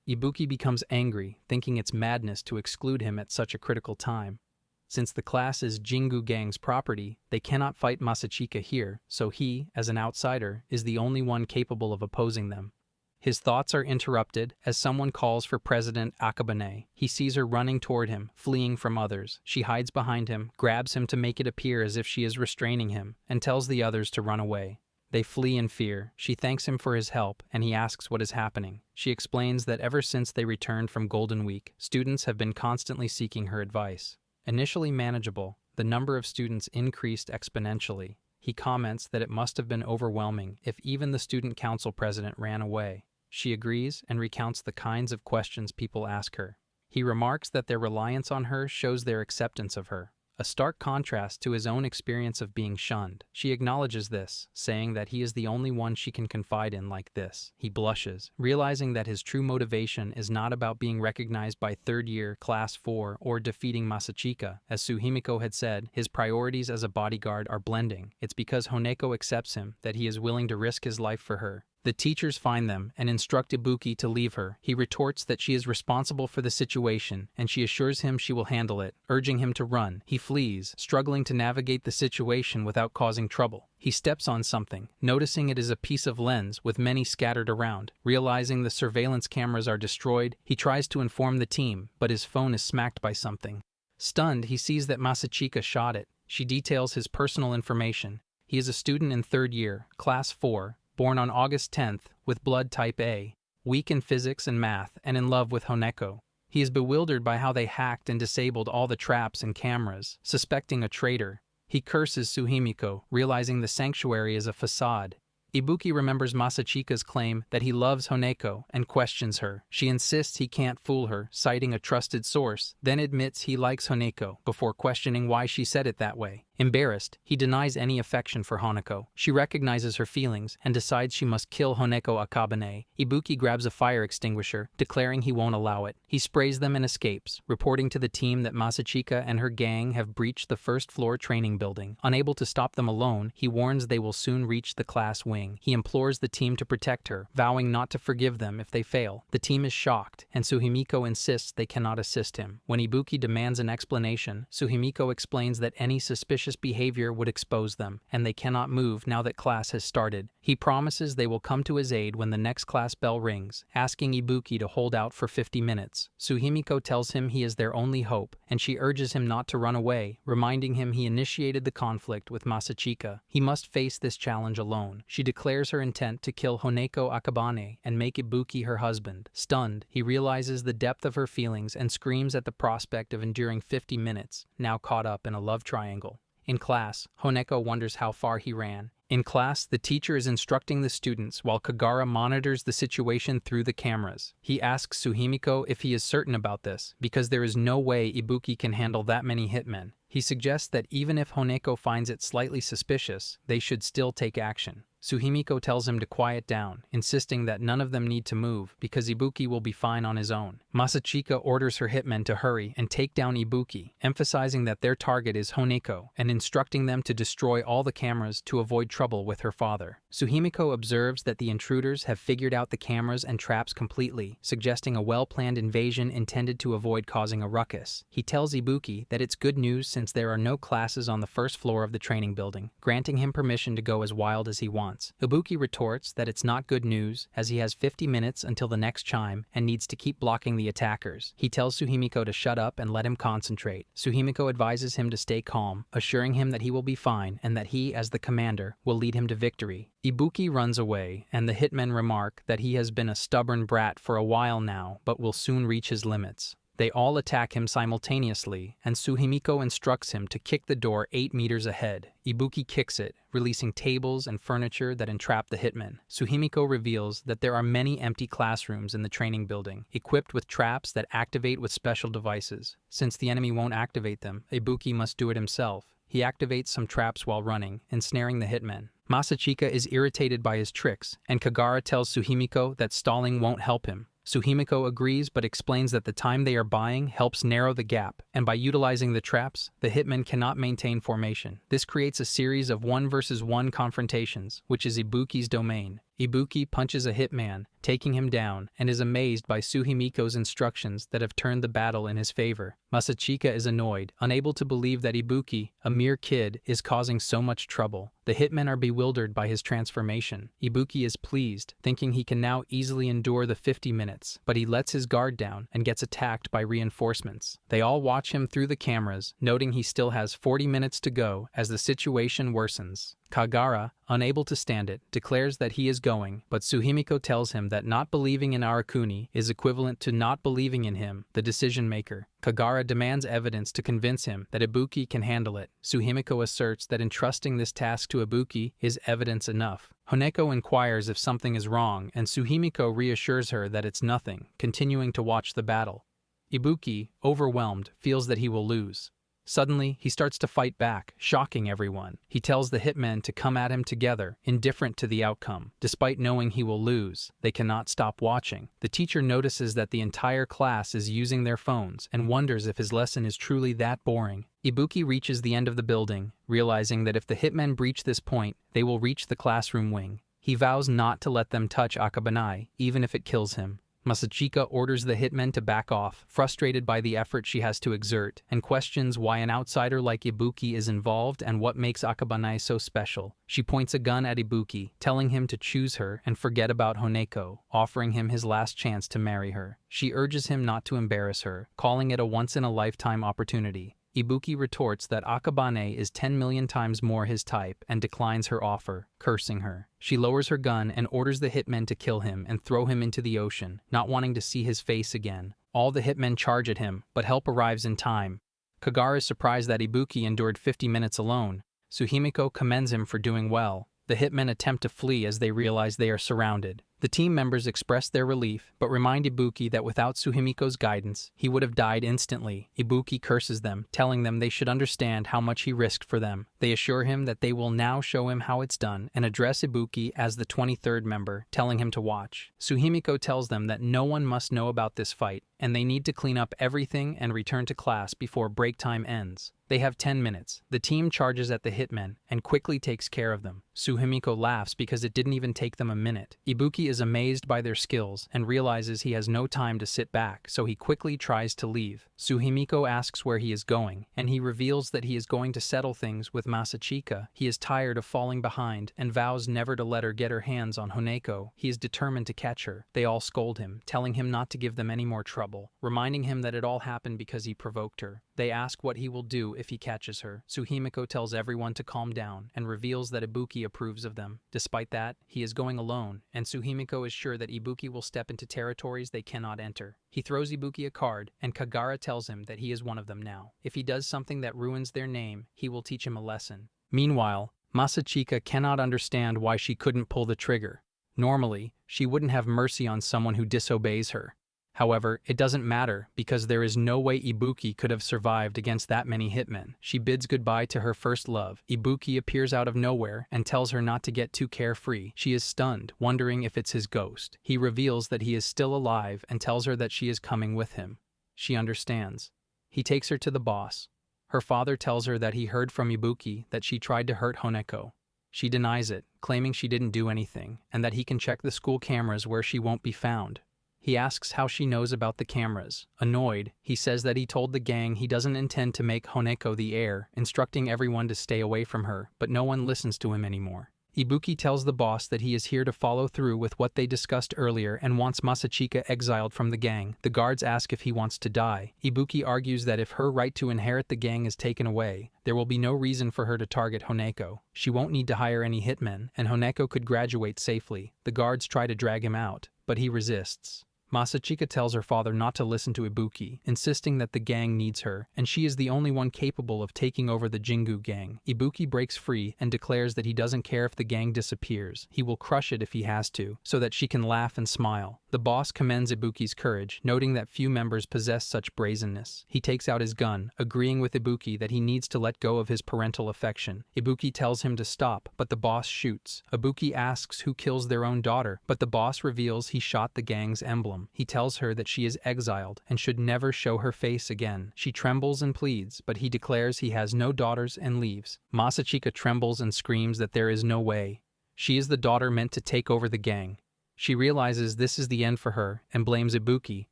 Ibuki becomes angry, thinking it's madness to exclude him at such a critical time. Since the class is Jingu Gang's property, they cannot fight Masachika here, so he, as an outsider, is the only one capable of opposing them. His thoughts are interrupted as someone calls for President Akabane. He sees her running toward him, fleeing from others. She hides behind him, grabs him to make it appear as if she is restraining him, and tells the others to run away. They flee in fear. She thanks him for his help, and he asks what is happening. She explains that ever since they returned from Golden Week, students have been constantly seeking her advice. Initially manageable, the number of students increased exponentially. He comments that it must have been overwhelming if even the student council president ran away. She agrees and recounts the kinds of questions people ask her. He remarks that their reliance on her shows their acceptance of her, a stark contrast to his own experience of being shunned. She acknowledges this, saying that he is the only one she can confide in like this. He blushes, realizing that his true motivation is not about being recognized by third-year Class 4 or defeating Masachika. As Suhimiko had said, his priorities as a bodyguard are blending. It's because Honeko accepts him that he is willing to risk his life for her. The teachers find them and instruct Ibuki to leave her. He retorts that she is responsible for the situation, and she assures him she will handle it, urging him to run. He flees, struggling to navigate the situation without causing trouble. He steps on something, noticing it is a piece of lens with many scattered around. Realizing the surveillance cameras are destroyed, he tries to inform the team, but his phone is smacked by something. Stunned, he sees that Masachika shot it. She details his personal information. He is a student in third year, Class 4, born on August 10th, with blood type A, weak in physics and math, and in love with Honeko. He is bewildered by how they hacked and disabled all the traps and cameras, suspecting a traitor. He curses Suhimiko, realizing the sanctuary is a facade. Ibuki remembers Masachika's claim that he loves Honeko and questions her. She insists he can't fool her, citing a trusted source, then admits he likes Honeko before questioning why she said it that way. Embarrassed, he denies any affection for Honeko. She recognizes her feelings and decides she must kill Honeko Akabane. Ibuki grabs a fire extinguisher, declaring he won't allow it. He sprays them and escapes, reporting to the team that Masachika and her gang have breached the first-floor training building. Unable to stop them alone, he warns they will soon reach the class wing. He implores the team to protect her, vowing not to forgive them if they fail. The team is shocked, and Suhimiko insists they cannot assist him. When Ibuki demands an explanation, Suhimiko explains that any suspicious behavior would expose them, and they cannot move now that class has started. He promises they will come to his aid when the next class bell rings, asking Ibuki to hold out for 50 minutes. Suhimiko tells him he is their only hope, and she urges him not to run away, reminding him he initiated the conflict with Masachika. He must face this challenge alone. She declares her intent to kill Honeko Akabane and make Ibuki her husband. Stunned, he realizes the depth of her feelings and screams at the prospect of enduring 50 minutes, now caught up in a love triangle. In class, Honeko wonders how far he ran. In class, the teacher is instructing the students while Kagara monitors the situation through the cameras. He asks Suhimiko if he is certain about this, because there is no way Ibuki can handle that many hitmen. He suggests that even if Honeko finds it slightly suspicious, they should still take action. Suhimiko tells him to quiet down, insisting that none of them need to move because Ibuki will be fine on his own. Masachika orders her hitmen to hurry and take down Ibuki, emphasizing that their target is Honeko and instructing them to destroy all the cameras to avoid trouble with her father. Suhimiko observes that the intruders have figured out the cameras and traps completely, suggesting a well-planned invasion intended to avoid causing a ruckus. He tells Ibuki that it's good news since there are no classes on the first floor of the training building, granting him permission to go as wild as he wants. Ibuki retorts that it's not good news, as he has 50 minutes until the next chime and needs to keep blocking the attackers. He tells Suhimiko to shut up and let him concentrate. Suhimiko advises him to stay calm, assuring him that he will be fine and that he, as the commander, will lead him to victory. Ibuki runs away, and the hitmen remark that he has been a stubborn brat for a while now, but will soon reach his limits. They all attack him simultaneously, and Suhimiko instructs him to kick the door 8 meters ahead. Ibuki kicks it, releasing tables and furniture that entrap the hitmen. Suhimiko reveals that there are many empty classrooms in the training building, equipped with traps that activate with special devices. Since the enemy won't activate them, Ibuki must do it himself. He activates some traps while running, ensnaring the hitmen. Masachika is irritated by his tricks, and Kagara tells Suhimiko that stalling won't help him. Suhimiko agrees but explains that the time they are buying helps narrow the gap, and by utilizing the traps, the hitmen cannot maintain formation. This creates a series of 1-versus-1 confrontations, which is Ibuki's domain. Ibuki punches a hitman, taking him down, and is amazed by Suhimiko's instructions that have turned the battle in his favor. Masachika is annoyed, unable to believe that Ibuki, a mere kid, is causing so much trouble. The hitmen are bewildered by his transformation. Ibuki is pleased, thinking he can now easily endure the 50 minutes, but he lets his guard down and gets attacked by reinforcements. They all watch him through the cameras, noting he still has 40 minutes to go as the situation worsens. Kagara, unable to stand it, declares that he is going, but Suhimiko tells him that not believing in Arakuni is equivalent to not believing in him, the decision-maker. Kagara demands evidence to convince him that Ibuki can handle it. Suhimiko asserts that entrusting this task to Ibuki is evidence enough. Honeko inquires if something is wrong, and Suhimiko reassures her that it's nothing, continuing to watch the battle. Ibuki, overwhelmed, feels that he will lose. Suddenly, he starts to fight back, shocking everyone. He tells the hitmen to come at him together, indifferent to the outcome. Despite knowing he will lose, they cannot stop watching. The teacher notices that the entire class is using their phones and wonders if his lesson is truly that boring. Ibuki reaches the end of the building, realizing that if the hitmen breach this point, they will reach the classroom wing. He vows not to let them touch Akabane, even if it kills him. Masachika orders the hitmen to back off, frustrated by the effort she has to exert, and questions why an outsider like Ibuki is involved and what makes Akabane so special. She points a gun at Ibuki, telling him to choose her and forget about Honeko, offering him his last chance to marry her. She urges him not to embarrass her, calling it a once-in-a-lifetime opportunity. Ibuki retorts that Akabane is 10 million times more his type and declines her offer, cursing her. She lowers her gun and orders the hitmen to kill him and throw him into the ocean, not wanting to see his face again. All the hitmen charge at him, but help arrives in time. Kagara is surprised that Ibuki endured 50 minutes alone. Suhimiko commends him for doing well. The hitmen attempt to flee as they realize they are surrounded. The team members express their relief, but remind Ibuki that without Suhimiko's guidance, he would have died instantly. Ibuki curses them, telling them they should understand how much he risked for them. They assure him that they will now show him how it's done and address Ibuki as the 23rd member, telling him to watch. Suhimiko tells them that no one must know about this fight, and they need to clean up everything and return to class before break time ends. They have 10 minutes. The team charges at the hitmen and quickly takes care of them. Suhimiko laughs because it didn't even take them a minute. Ibuki is amazed by their skills and realizes he has no time to sit back, so he quickly tries to leave. Suhimiko asks where he is going, and he reveals that he is going to settle things with Masachika. He is tired of falling behind and vows never to let her get her hands on Honeko. He is determined to catch her. They all scold him, telling him not to give them any more trouble, reminding him that it all happened because he provoked her. They ask what he will do if he catches her. Suhimiko tells everyone to calm down and reveals that Ibuki approves of them. Despite that, he is going alone, and Suhimiko is sure that Ibuki will step into territories they cannot enter. He throws Ibuki a card, and Kagara tells him that he is one of them now. If he does something that ruins their name, he will teach him a lesson. Meanwhile, Masachika cannot understand why she couldn't pull the trigger. Normally, she wouldn't have mercy on someone who disobeys her. However, it doesn't matter because there is no way Ibuki could have survived against that many hitmen. She bids goodbye to her first love. Ibuki appears out of nowhere and tells her not to get too carefree. She is stunned, wondering if it's his ghost. He reveals that he is still alive and tells her that she is coming with him. She understands. He takes her to the boss. Her father tells her that he heard from Ibuki that she tried to hurt Honeko. She denies it, claiming she didn't do anything, and that he can check the school cameras where she won't be found. He asks how she knows about the cameras. Annoyed, he says that he told the gang he doesn't intend to make Honeko the heir, instructing everyone to stay away from her, but no one listens to him anymore. Ibuki tells the boss that he is here to follow through with what they discussed earlier and wants Masachika exiled from the gang. The guards ask if he wants to die. Ibuki argues that if her right to inherit the gang is taken away, there will be no reason for her to target Honeko. She won't need to hire any hitmen, and Honeko could graduate safely. The guards try to drag him out, but he resists. Masachika tells her father not to listen to Ibuki, insisting that the gang needs her, and she is the only one capable of taking over the Jingu gang. Ibuki breaks free and declares that he doesn't care if the gang disappears. He will crush it if he has to, so that she can laugh and smile. The boss commends Ibuki's courage, noting that few members possess such brazenness. He takes out his gun, agreeing with Ibuki that he needs to let go of his parental affection. Ibuki tells him to stop, but the boss shoots. Ibuki asks who kills their own daughter, but the boss reveals he shot the gang's emblem. He tells her that she is exiled and should never show her face again. She trembles and pleads, but he declares he has no daughters and leaves. Masachika trembles and screams that there is no way. She is the daughter meant to take over the gang. She realizes this is the end for her and blames Ibuki,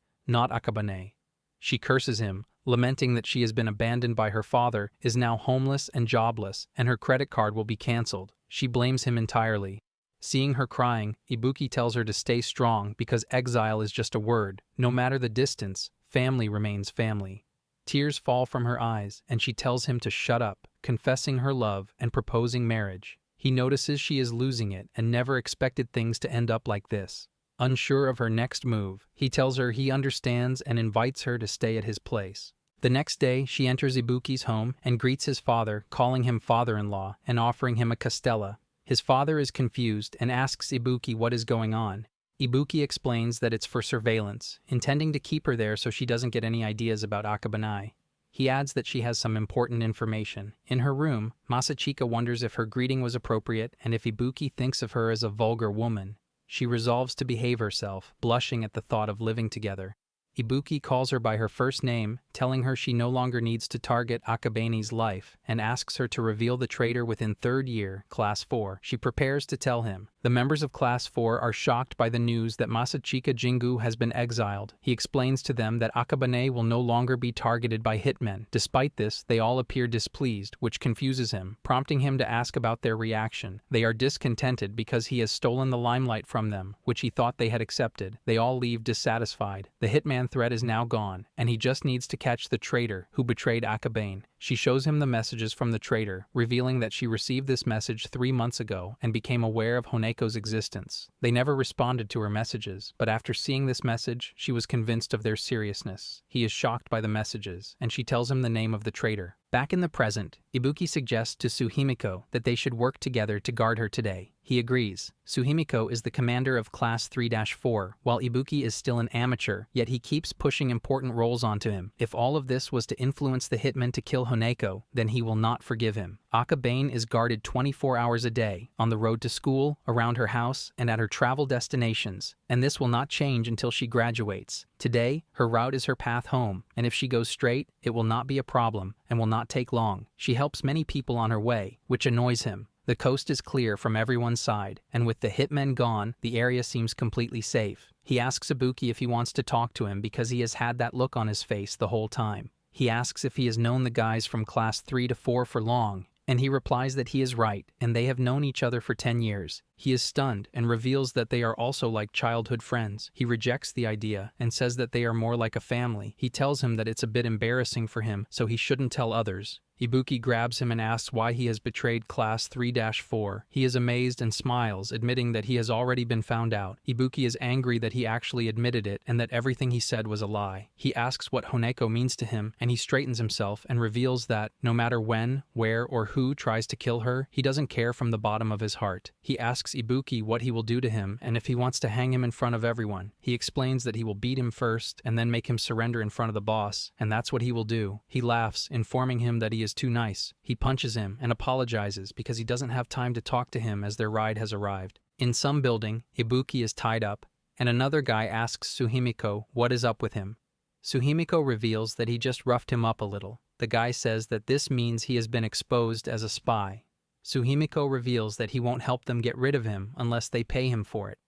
not Akabane. She curses him, lamenting that she has been abandoned by her father, is now homeless and jobless, and her credit card will be cancelled. She blames him entirely. Seeing her crying, Ibuki tells her to stay strong because exile is just a word. No matter the distance, family remains family. Tears fall from her eyes, and she tells him to shut up, confessing her love and proposing marriage. He notices she is losing it and never expected things to end up like this. Unsure of her next move, he tells her he understands and invites her to stay at his place. The next day, she enters Ibuki's home and greets his father, calling him father-in-law and offering him a castella. His father is confused and asks Ibuki what is going on. Ibuki explains that it's for surveillance, intending to keep her there so she doesn't get any ideas about Akabane. He adds that she has some important information. In her room, Masachika wonders if her greeting was appropriate and if Ibuki thinks of her as a vulgar woman. She resolves to behave herself, blushing at the thought of living together. Ibuki calls her by her first name, telling her she no longer needs to target Akabane's life, and asks her to reveal the traitor within third year, Class 4. She prepares to tell him. The members of Class 4 are shocked by the news that Masachika Jingu has been exiled. He explains to them that Akabane will no longer be targeted by hitmen. Despite this, they all appear displeased, which confuses him, prompting him to ask about their reaction. They are discontented because he has stolen the limelight from them, which he thought they had accepted. They all leave dissatisfied. The hitman threat is now gone, and he just needs to catch the traitor who betrayed Akabane. She shows him the messages from the traitor, revealing that she received this message 3 months ago and became aware of Honeko's existence. They never responded to her messages, but after seeing this message, she was convinced of their seriousness. He is shocked by the messages, and she tells him the name of the traitor. Back in the present, Ibuki suggests to Suhimiko that they should work together to guard her today. He agrees. Suhimiko is the commander of Class 3-4, while Ibuki is still an amateur, yet he keeps pushing important roles onto him. If all of this was to influence the hitman to kill Honeko, then he will not forgive him. Akabane is guarded 24 hours a day, on the road to school, around her house, and at her travel destinations, and this will not change until she graduates. Today, her route is her path home, and if she goes straight, it will not be a problem, and will not take long. She helps many people on her way, which annoys him. The coast is clear from everyone's side, and with the hitmen gone, the area seems completely safe. He asks Ibuki if he wants to talk to him because he has had that look on his face the whole time. He asks if he has known the guys from Class 3-4 for long, and he replies that he is right, and they have known each other for 10 years. He is stunned and reveals that they are also like childhood friends. He rejects the idea and says that they are more like a family. He tells him that it's a bit embarrassing for him, so he shouldn't tell others. Ibuki grabs him and asks why he has betrayed Class 3-4. He is amazed and smiles, admitting that he has already been found out. Ibuki is angry that he actually admitted it and that everything he said was a lie. He asks what Honeko means to him, and he straightens himself and reveals that, no matter when, where, or who tries to kill her, he doesn't care from the bottom of his heart. He asks Ibuki what he will do to him and if he wants to hang him in front of everyone. He explains that he will beat him first and then make him surrender in front of the boss, and that's what he will do. He laughs, informing him that he is too nice. He punches him and apologizes because he doesn't have time to talk to him as their ride has arrived. In some building, Ibuki is tied up, and another guy asks Suhimiko what is up with him. Suhimiko reveals that he just roughed him up a little. The guy says that this means he has been exposed as a spy. Suhimiko reveals that he won't help them get rid of him unless they pay him for it.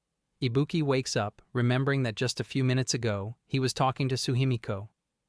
Ibuki wakes up, remembering that just a few minutes ago, he was talking to Suhimiko.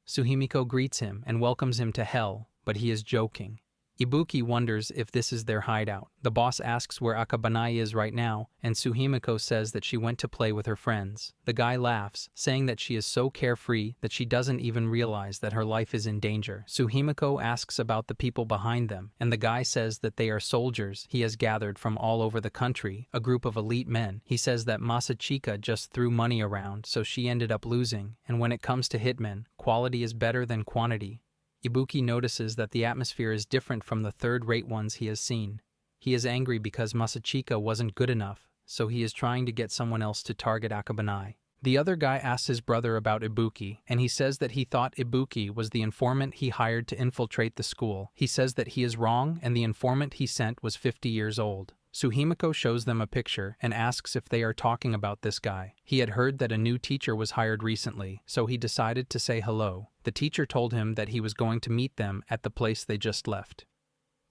Suhimiko greets him and welcomes him to hell, but he is joking. Ibuki wonders if this is their hideout. The boss asks where Akabane is right now, and Suhimiko says that she went to play with her friends. The guy laughs, saying that she is so carefree that she doesn't even realize that her life is in danger. Suhimiko asks about the people behind them, and the guy says that they are soldiers he has gathered from all over the country, a group of elite men. He says that Masachika just threw money around, so she ended up losing, and when it comes to hitmen, quality is better than quantity. Ibuki notices that the atmosphere is different from the third-rate ones he has seen. He is angry because Masachika wasn't good enough, so he is trying to get someone else to target Akabane. The other guy asks his brother about Ibuki, and he says that he thought Ibuki was the informant he hired to infiltrate the school. He says that he is wrong and the informant he sent was 50 years old. Suhimiko shows them a picture and asks if they are talking about this guy. He had heard that a new teacher was hired recently, so he decided to say hello. The teacher told him that he was going to meet them at the place they just left.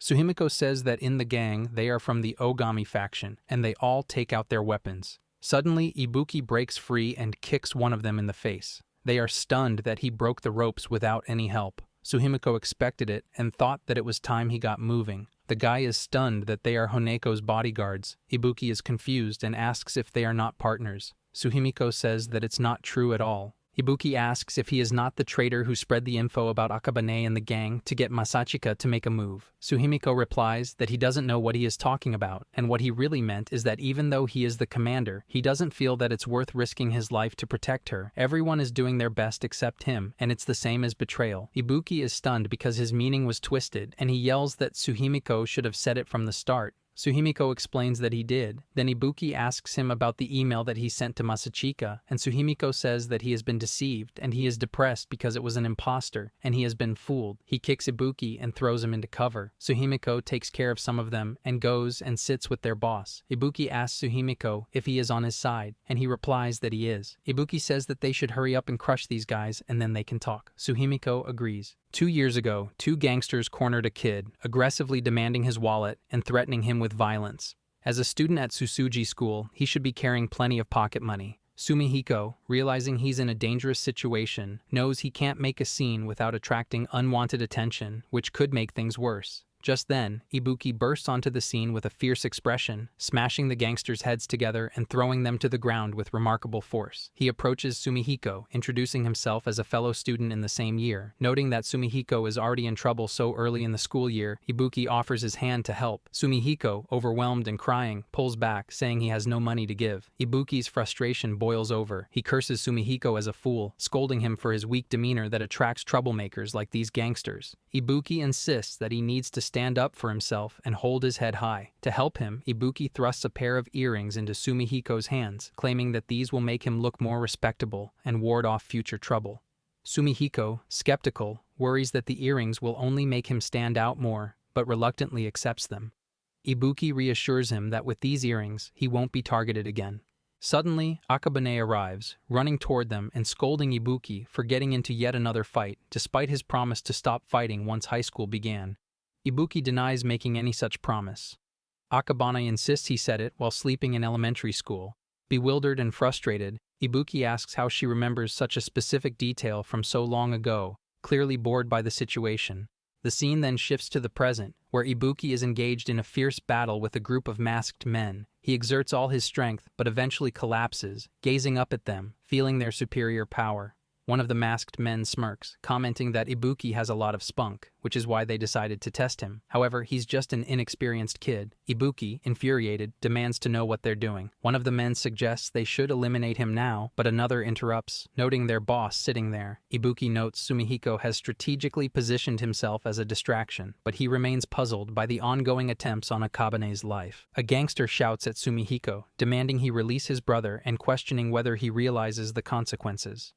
Suhimiko says that in the gang they are from the Ogami faction, and they all take out their weapons. Suddenly, Ibuki breaks free and kicks one of them in the face. They are stunned that he broke the ropes without any help. Suhimiko expected it and thought that it was time he got moving. The guy is stunned that they are Honeko's bodyguards. Ibuki is confused and asks if they are not partners. Suhimiko says that it's not true at all. Ibuki asks if he is not the traitor who spread the info about Akabane and the gang to get Masachika to make a move. Suhimiko replies that he doesn't know what he is talking about, and what he really meant is that even though he is the commander, he doesn't feel that it's worth risking his life to protect her. Everyone is doing their best except him, and it's the same as betrayal. Ibuki is stunned because his meaning was twisted, and he yells that Suhimiko should have said it from the start. Suhimiko explains that he did. Then Ibuki asks him about the email that he sent to Masachika, and Suhimiko says that he has been deceived, and he is depressed because it was an imposter, and he has been fooled. He kicks Ibuki and throws him into cover. Suhimiko takes care of some of them and goes and sits with their boss. Ibuki asks Suhimiko if he is on his side, and he replies that he is. Ibuki says that they should hurry up and crush these guys, and then they can talk. Suhimiko agrees. 2 years ago, 2 gangsters cornered a kid, aggressively demanding his wallet and threatening him with violence. As a student at Tsusuji School, he should be carrying plenty of pocket money. Sumihiko, realizing he's in a dangerous situation, knows he can't make a scene without attracting unwanted attention, which could make things worse. Just then, Ibuki bursts onto the scene with a fierce expression, smashing the gangsters' heads together and throwing them to the ground with remarkable force. He approaches Sumihiko, introducing himself as a fellow student in the same year. Noting that Sumihiko is already in trouble so early in the school year, Ibuki offers his hand to help. Sumihiko, overwhelmed and crying, pulls back, saying he has no money to give. Ibuki's frustration boils over. He curses Sumihiko as a fool, scolding him for his weak demeanor that attracts troublemakers like these gangsters. Ibuki insists that he needs to stand up for himself and hold his head high. To help him, Ibuki thrusts a pair of earrings into Sumihiko's hands, claiming that these will make him look more respectable and ward off future trouble. Sumihiko, skeptical, worries that the earrings will only make him stand out more, but reluctantly accepts them. Ibuki reassures him that with these earrings, he won't be targeted again. Suddenly, Akabane arrives, running toward them and scolding Ibuki for getting into yet another fight, despite his promise to stop fighting once high school began. Ibuki denies making any such promise. Akabane insists he said it while sleeping in elementary school. Bewildered and frustrated, Ibuki asks how she remembers such a specific detail from so long ago, clearly bored by the situation. The scene then shifts to the present, where Ibuki is engaged in a fierce battle with a group of masked men. He exerts all his strength but eventually collapses, gazing up at them, feeling their superior power. One of the masked men smirks, commenting that Ibuki has a lot of spunk, which is why they decided to test him. However, he's just an inexperienced kid. Ibuki, infuriated, demands to know what they're doing. One of the men suggests they should eliminate him now, but another interrupts, noting their boss sitting there. Ibuki notes Sumihiko has strategically positioned himself as a distraction, but he remains puzzled by the ongoing attempts on Akabane's life. A gangster shouts at Sumihiko, demanding he release his brother and questioning whether he realizes the consequences.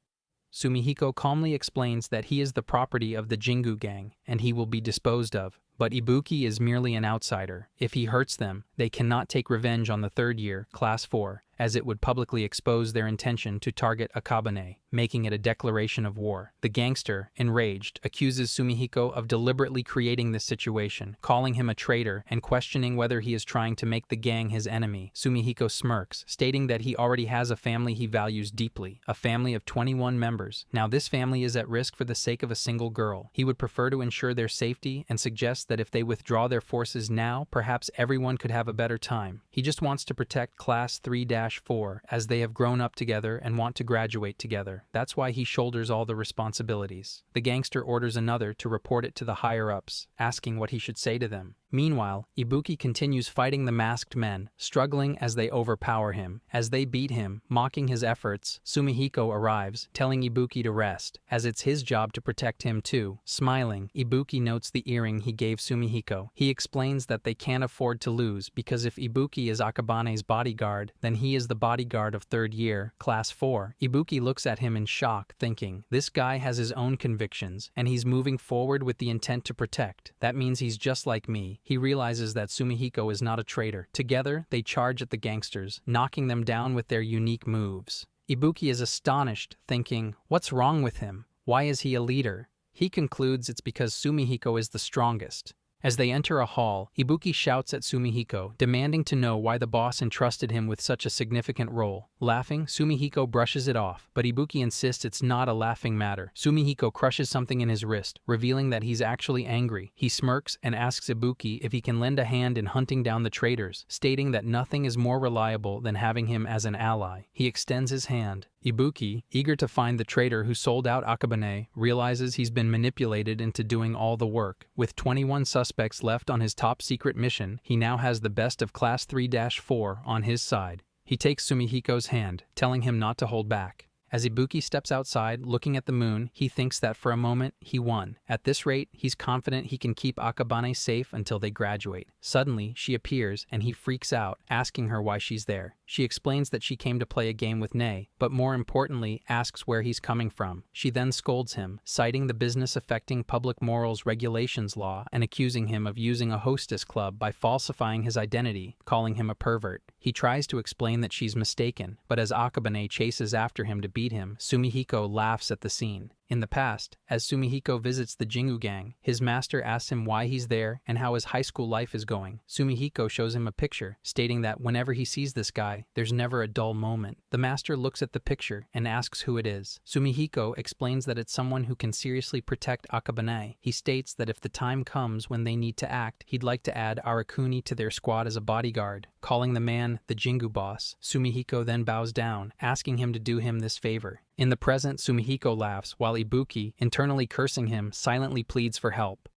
Sumihiko calmly explains that he is the property of the Jingu gang, and he will be disposed of, but Ibuki is merely an outsider. If he hurts them, they cannot take revenge on the third year, Class 4, as it would publicly expose their intention to target Akabane, making it a declaration of war. The gangster, enraged, accuses Sumihiko of deliberately creating this situation, calling him a traitor and questioning whether he is trying to make the gang his enemy. Sumihiko smirks, stating that he already has a family he values deeply, a family of 21 members. Now this family is at risk for the sake of a single girl. He would prefer to ensure their safety and suggests that if they withdraw their forces now, perhaps everyone could have a better time. He just wants to protect Class 3-4 as they have grown up together and want to graduate together. That's why he shoulders all the responsibilities. The gangster orders another to report it to the higher-ups, asking what he should say to them. Meanwhile, Ibuki continues fighting the masked men, struggling as they overpower him. As they beat him, mocking his efforts, Sumihiko arrives, telling Ibuki to rest, as it's his job to protect him too. Smiling, Ibuki notes the earring he gave Sumihiko. He explains that they can't afford to lose because if Ibuki is Akabane's bodyguard, then he is the bodyguard of third year, Class 4. Ibuki looks at him in shock, thinking, this guy has his own convictions, and he's moving forward with the intent to protect. That means he's just like me. He realizes that Sumihiko is not a traitor. Together, they charge at the gangsters, knocking them down with their unique moves. Ibuki is astonished, thinking, what's wrong with him? Why is he a leader? He concludes it's because Sumihiko is the strongest. As they enter a hall, Ibuki shouts at Sumihiko, demanding to know why the boss entrusted him with such a significant role. Laughing, Sumihiko brushes it off, but Ibuki insists it's not a laughing matter. Sumihiko crushes something in his wrist, revealing that he's actually angry. He smirks and asks Ibuki if he can lend a hand in hunting down the traitors, stating that nothing is more reliable than having him as an ally. He extends his hand. Ibuki, eager to find the traitor who sold out Akabane, realizes he's been manipulated into doing all the work. With 21 suspects left on his top-secret mission, he now has the best of Class 3-4 on his side. He takes Sumihiko's hand, telling him not to hold back. As Ibuki steps outside, looking at the moon, he thinks that for a moment, he won. At this rate, he's confident he can keep Akabane safe until they graduate. Suddenly, she appears, and he freaks out, asking her why she's there. She explains that she came to play a game with Nei, but more importantly, asks where he's coming from. She then scolds him, citing the Business Affecting Public Morals Regulations law and accusing him of using a hostess club by falsifying his identity, calling him a pervert. He tries to explain that she's mistaken, but as Akabane chases after him to beat him, Sumihiko laughs at the scene. In the past, as Sumihiko visits the Jingu gang, his master asks him why he's there and how his high school life is going. Sumihiko shows him a picture, stating that whenever he sees this guy, there's never a dull moment. The master looks at the picture and asks who it is. Sumihiko explains that it's someone who can seriously protect Akabane. He states that if the time comes when they need to act, he'd like to add Arakuni to their squad as a bodyguard, calling the man the Jingu boss. Sumihiko then bows down, asking him to do him this favor. In the present, Sumihiko laughs, while Ibuki, internally cursing him, silently pleads for help.